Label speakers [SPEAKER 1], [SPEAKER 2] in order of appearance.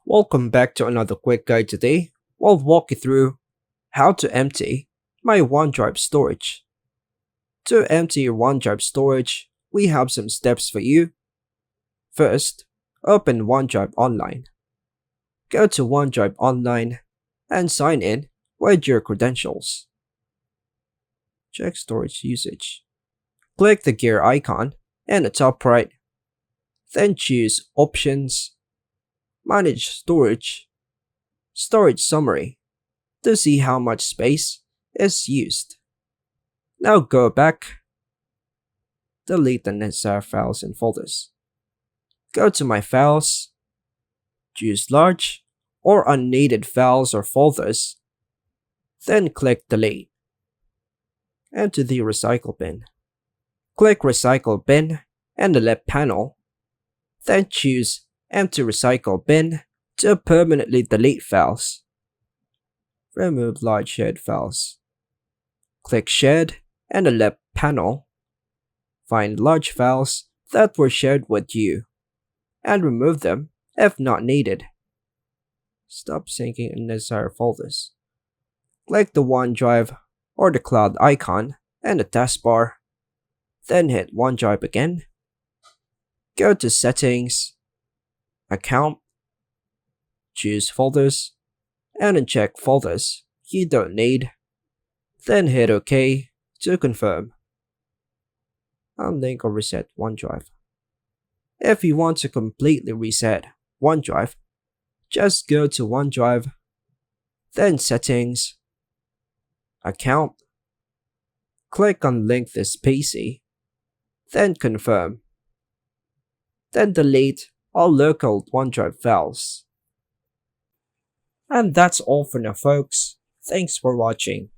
[SPEAKER 1] Welcome back to another quick guide. Today we'll walk you through how to empty my OneDrive storage. To empty your OneDrive storage, we have some steps for you. First, open OneDrive Online. Go to OneDrive Online and sign in with your credentials. Check storage usage. Click the gear icon in the top right. Then choose Options, Manage Storage, Storage Summary to see how much space is used. Now go back, delete the necessary files and folders. Go to My Files, choose Large or Unneeded Files or Folders, then click Delete. Enter the Recycle bin. Click Recycle Bin in the left panel, then choose Empty Recycle Bin to permanently delete files. Remove large shared files. Click Shared in the left panel. Find large files that were shared with you and remove them if not needed. Stop syncing unnecessary folders. Click the OneDrive or the cloud icon in the taskbar, then hit OneDrive again. Go to Settings, Account, choose Folders, and uncheck folders you don't need, then hit OK to confirm. Unlink or reset OneDrive. If you want to completely reset OneDrive, just go to OneDrive, then Settings, Account, click on Link this PC, then Confirm. Then delete all local OneDrive files. And that's all for now, folks. Thanks for watching.